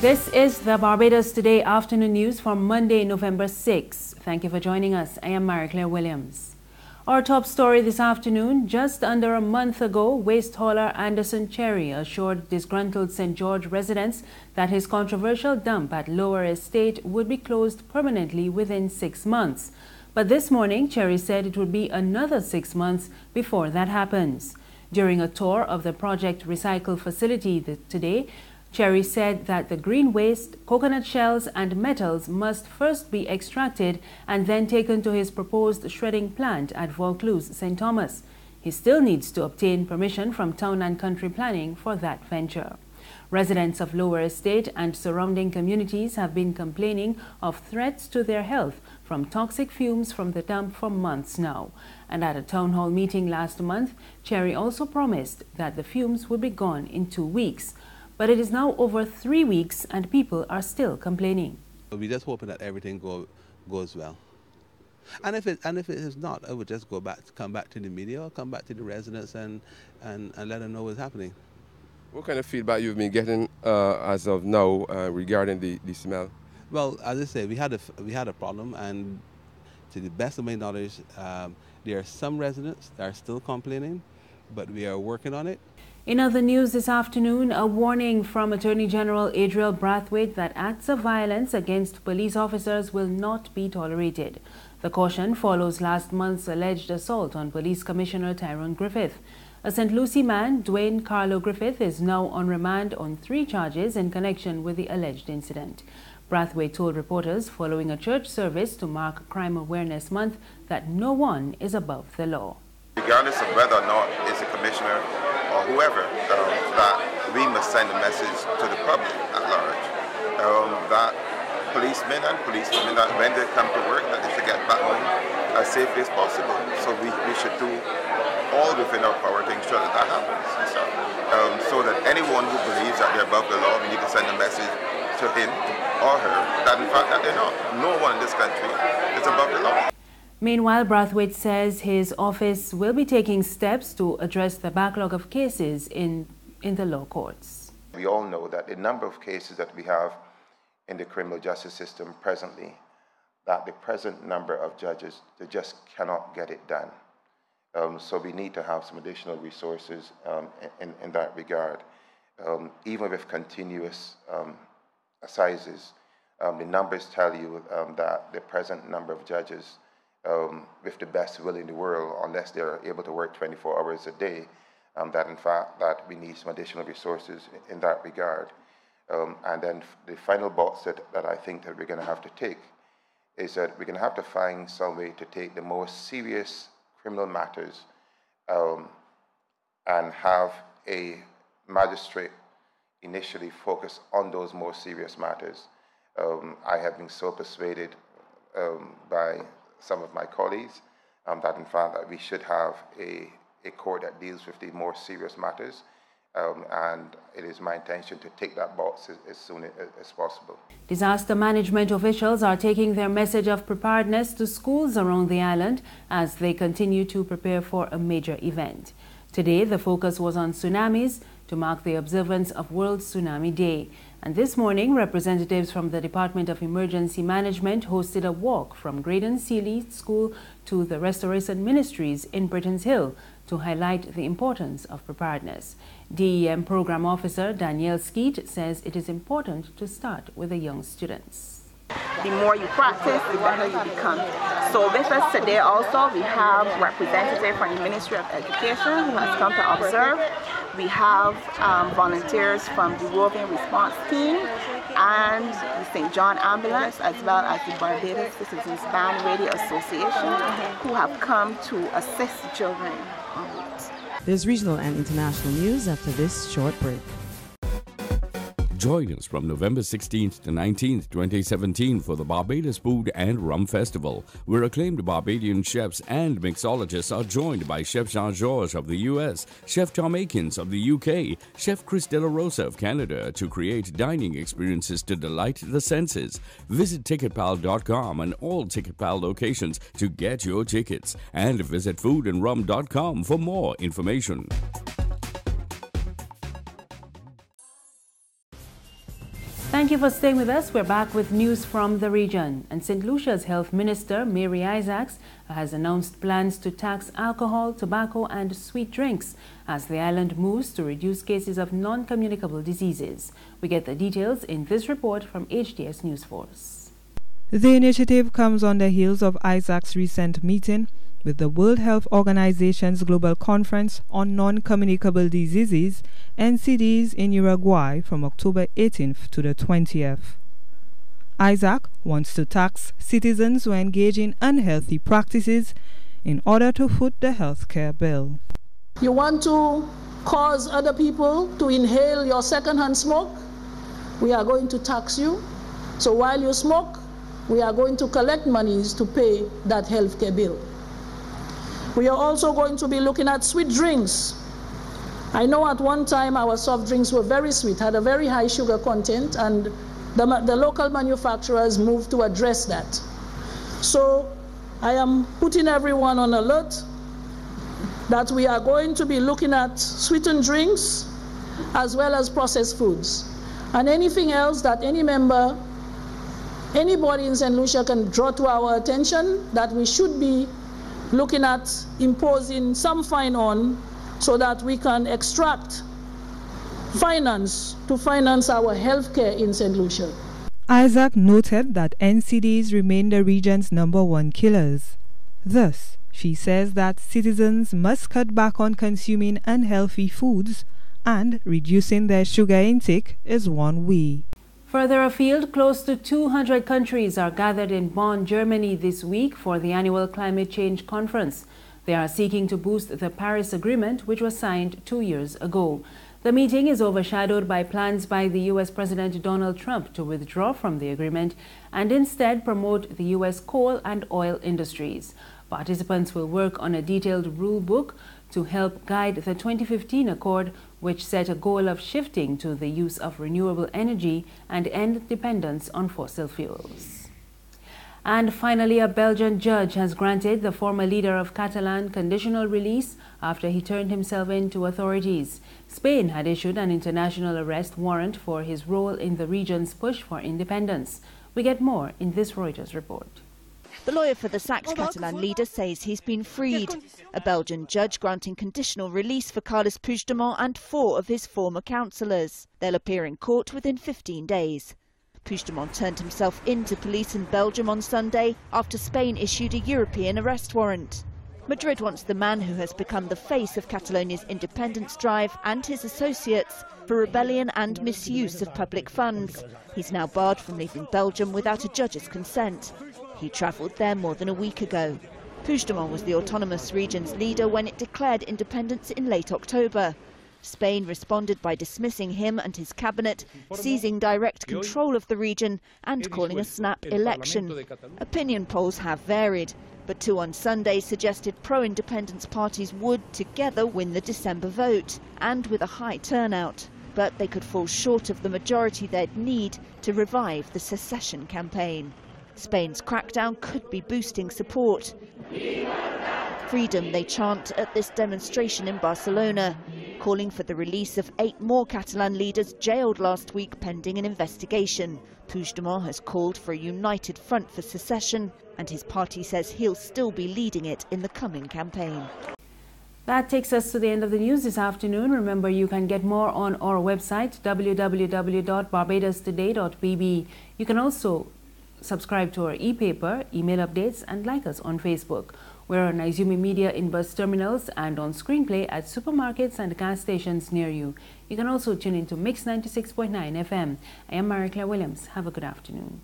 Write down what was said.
This is the Barbados Today afternoon news for Monday, November 6. Thank you for joining us. I am Mary Claire Williams. Our top story this afternoon: just under a month ago, waste hauler Anderson Cherry assured disgruntled St. George residents that his controversial dump at Lower Estate would be closed permanently within 6 months. But this morning, Cherry said it would be another 6 months before that happens. During a tour of the project recycle facility today, Cherry said that the green waste, coconut shells and metals must first be extracted and then taken to his proposed shredding plant at Vaucluse, St. Thomas. He still needs to obtain permission from Town and Country Planning for that venture. Residents of Lower Estate and surrounding communities have been complaining of threats to their health from toxic fumes from the dump for months now. And at a town hall meeting last month, Cherry also promised that the fumes would be gone in 2 weeks. But it is now over 3 weeks and people are still complaining. We're just hoping that everything goes well. And if it is not, I would just come back to the media or come back to the residents and let them know what's happening. What kind of feedback you've been getting as of now regarding the smell? Well, as I say, we had a problem, and to the best of my knowledge, there are some residents that are still complaining, but we are working on it. In other news this afternoon, a warning from Attorney General Adriel Brathwaite that acts of violence against police officers will not be tolerated. The caution follows last month's alleged assault on Police Commissioner Tyrone Griffith. A St. Lucie man, Dwayne Carlo Griffith, is now on remand on 3 charges in connection with the alleged incident. Brathwaite told reporters following a church service to mark Crime Awareness Month that no one is above the law. Regardless of whether or not it's a commissioner or whoever, that we must send a message to the public at large that policemen and policewomen, that when they come to work, that they should get back home as safely as possible. So we should do all within our power to ensure that happens. So that anyone who believes that they're above the law, we need to send a message to him or her that in fact that they're not. No one in this country is above the law. Meanwhile, Brathwaite says his office will be taking steps to address the backlog of cases in the law courts. We all know that the number of cases that we have in the criminal justice system presently, that the present number of judges, they just cannot get it done. So we need to have some additional resources in that regard. Even with continuous assizes, the numbers tell you that the present number of judges, with the best will in the world, unless they're able to work 24 hours a day, that in fact that we need some additional resources in that regard. And then the final box that I think that we're going to have to take is that we're going to have to find some way to take the most serious criminal matters and have a magistrate initially focus on those more serious matters. I have been so persuaded by some of my colleagues that in fact that we should have a court that deals with the more serious matters, and it is my intention to take that box as soon as possible. Disaster management officials are taking their message of preparedness to schools around the island as they continue to prepare for a major event. Today, the focus was on tsunamis to mark the observance of World Tsunami Day. And this morning, representatives from the Department of Emergency Management hosted a walk from Graydon Sealy School to the Restoration Ministries in Britons Hill to highlight the importance of preparedness. DEM Program Officer Danielle Skeet says it is important to start with the young students. The more you practice, the better you become. So with us today also, we have representatives from the Ministry of Education who has come to observe. We have volunteers from the Roving Response Team and the St. John Ambulance, as well as the Barbados Citizens Band Radio Association, who have come to assist the children on route. There's regional and international news after this short break. Join us from November 16th to 19th, 2017 for the Barbados Food and Rum Festival, where acclaimed Barbadian chefs and mixologists are joined by Chef Jean-Georges of the US, Chef Tom Akins of the UK, Chef Chris De La Rosa of Canada to create dining experiences to delight the senses. Visit ticketpal.com and all TicketPal locations to get your tickets, and visit foodandrum.com for more information. Thank you for staying with us. We're back with news from the region. And St. Lucia's Health Minister, Mary Isaacs, has announced plans to tax alcohol, tobacco and sweet drinks as the island moves to reduce cases of non-communicable diseases. We get the details in this report from HDS News Force. The initiative comes on the heels of Isaacs' recent meeting with the World Health Organization's Global Conference on Non-Communicable Diseases, NCDs, in Uruguay from October 18th to the 20th. Isaac wants to tax citizens who engage in unhealthy practices in order to foot the healthcare bill. You want to cause other people to inhale your secondhand smoke? We are going to tax you. So while you smoke, we are going to collect monies to pay that healthcare bill. We are also going to be looking at sweet drinks. I know at one time our soft drinks were very sweet, had a very high sugar content, and the local manufacturers moved to address that. So I am putting everyone on alert that we are going to be looking at sweetened drinks as well as processed foods. And anything else that anybody in St. Lucia can draw to our attention that we should be looking at imposing some fine on, so that we can extract finance to finance our healthcare in St. Lucia. Isaac noted that NCDs remain the region's #1 killers. Thus, she says that citizens must cut back on consuming unhealthy foods, and reducing their sugar intake is one way. Further afield, close to 200 countries are gathered in Bonn, Germany this week for the annual Climate Change Conference. They are seeking to boost the Paris Agreement, which was signed 2 years ago. The meeting is overshadowed by plans by the U.S. President Donald Trump to withdraw from the agreement and instead promote the U.S. coal and oil industries. Participants will work on a detailed rule book to help guide the 2015 accord, which set a goal of shifting to the use of renewable energy and end dependence on fossil fuels. And finally, a Belgian judge has granted the former leader of Catalan conditional release after he turned himself in to authorities. Spain had issued an international arrest warrant for his role in the region's push for independence. We get more in this Reuters report. The lawyer for the sacked Catalan leader says he's been freed. A Belgian judge granting conditional release for Carles Puigdemont and 4 of his former councillors. They'll appear in court within 15 days. Puigdemont turned himself into police in Belgium on Sunday after Spain issued a European arrest warrant. Madrid wants the man who has become the face of Catalonia's independence drive and his associates for rebellion and misuse of public funds. He's now barred from leaving Belgium without a judge's consent. He travelled there more than a week ago. Puigdemont was the autonomous region's leader when it declared independence in late October. Spain responded by dismissing him and his cabinet, seizing direct control of the region and calling a snap election. Opinion polls have varied, but 2 on Sunday suggested pro-independence parties would together win the December vote, and with a high turnout. But they could fall short of the majority they'd need to revive the secession campaign. Spain's crackdown could be boosting support. Freedom, they chant at this demonstration in Barcelona, calling for the release of 8 more Catalan leaders jailed last week pending an investigation. Puigdemont has called for a united front for secession, and his party says he'll still be leading it in the coming campaign. That takes us to the end of the news this afternoon. Remember, you can get more on our website, www.barbadostoday.bb. You can also subscribe to our e-paper, email updates, and like us on Facebook. We're on Izumi Media in bus terminals and on Screenplay at supermarkets and gas stations near you. You can also tune into Mix 96.9 FM. I am Marie Claire Williams. Have a good afternoon.